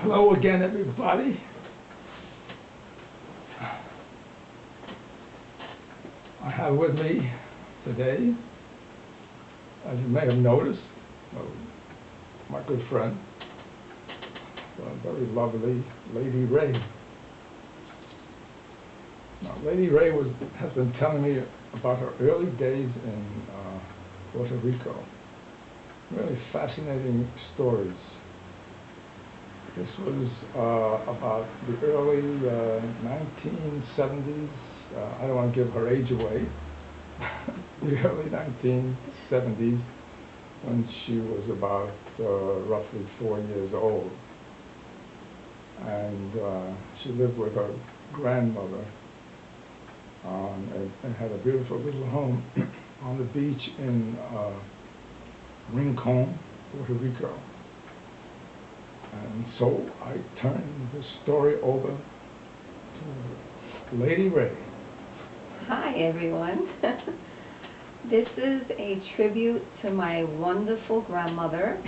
Hello again, everybody. I have with me today, as you may have noticed, my good friend, a very lovely Lady Reye. Now, Lady Reye has been telling me about her early days in Puerto Rico. Really fascinating stories. This was about the early 1970s. I don't want to give her age away. The early 1970s, when she was about roughly 4 years old. And she lived with her grandmother and had a beautiful little home on the beach in Rincon, Puerto Rico. And so I turn the story over to Lady Reye. Hi, everyone. This is a tribute to my wonderful grandmother,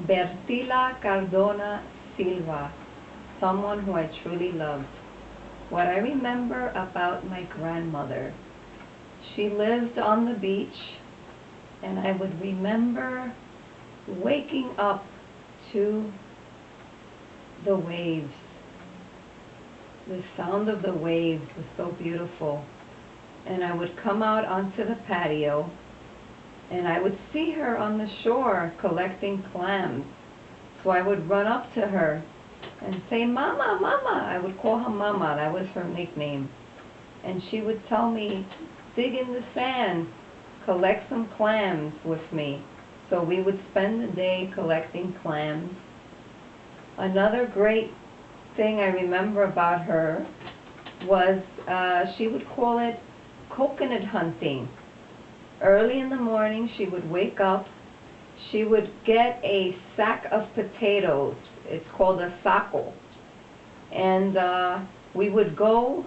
Bertila Cardona Silva, someone who I truly loved. What I remember about my grandmother, she lived on the beach, and I would remember waking up to the waves. The sound of the waves was so beautiful. And I would come out onto the patio, and I would see her on the shore collecting clams. So I would run up to her and say, "Mama, Mama." I would call her Mama. That was her nickname. And she would tell me, "Dig in the sand, collect some clams with me." So we would spend the day collecting clams. Another great thing I remember about her was she would call it coconut hunting. Early in the morning she would wake up, she would get a sack of potatoes. It's called a saco. And we would go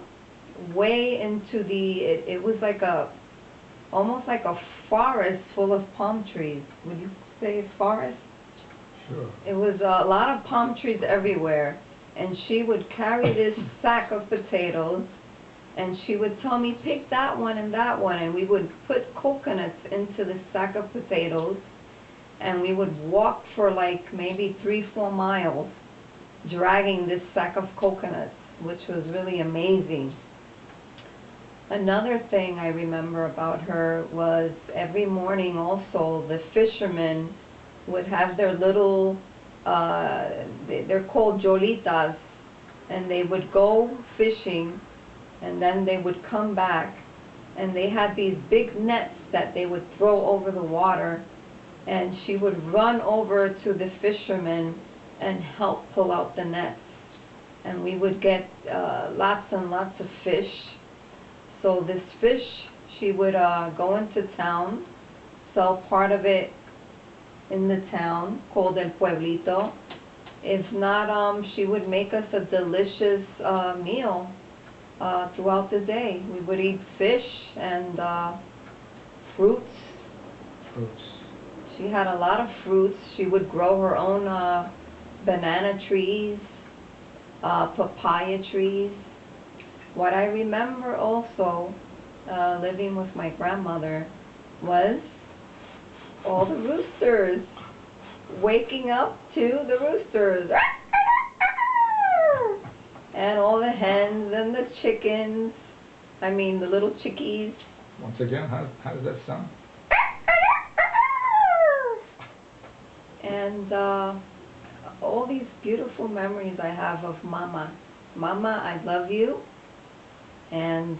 way into it was like almost like a forest full of palm trees. Would you say forest? Sure. It was a lot of palm trees everywhere, and she would carry this sack of potatoes, and she would tell me, "Pick that one and that one," and we would put coconuts into the sack of potatoes, and we would walk for like maybe 3-4 miles dragging this sack of coconuts, which was really amazing. Another thing I remember about her was every morning also the fishermen would have their little, they're called jolitas, and they would go fishing, and then they would come back, and they had these big nets that they would throw over the water, and she would run over to the fishermen and help pull out the nets, and we would get lots and lots of fish. So this fish, she would go into town, sell part of it in the town called El Pueblito. If not, she would make us a delicious meal throughout the day. We would eat fish and fruits. She had a lot of fruits. She would grow her own banana trees, papaya trees. What I remember also living with my grandmother was all the roosters, waking up to the roosters, and all the hens and the chickens, I mean the little chickies. Once again, how does that sound? And all these beautiful memories I have of Mama. Mama, I love you. And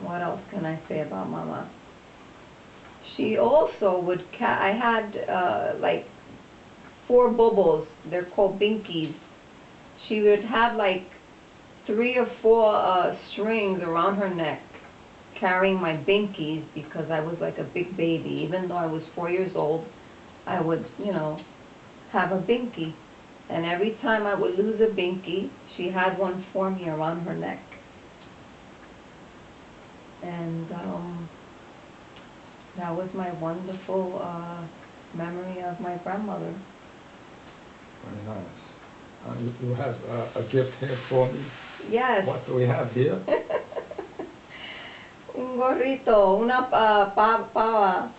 what else can I say about Mama? She also would, I had like 4 bubbles. They're called binkies. She would have like 3 or 4 strings around her neck carrying my binkies, because I was like a big baby. Even though I was 4 years old, I would, you know, have a binky. And every time I would lose a binky, she had one for me around her neck. And that was my wonderful memory of my grandmother. Very nice. You have a gift here for me. Yes. What do we have here? Un gorrito, una pava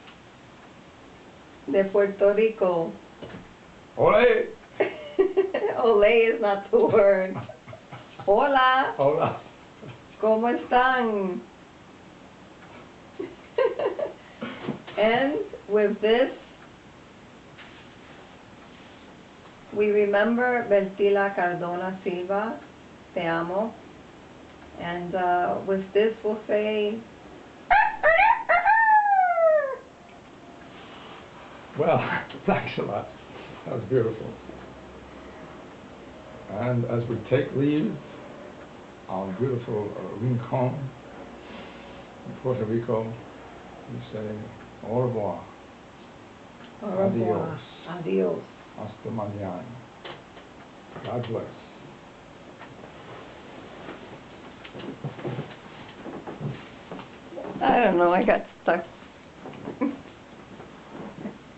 de Puerto Rico. Ole! Ole is not the word. Hola, Hola. ¿cómo están? And with this, we remember Bertila Cardona Silva, te amo. And with this, we'll say, Well, thanks a lot. That was beautiful. And as we take leave, our beautiful Rincon in Puerto Rico, we say au revoir. au revoir, Adios. adios. Hasta mañana. God bless. I don't know, I got stuck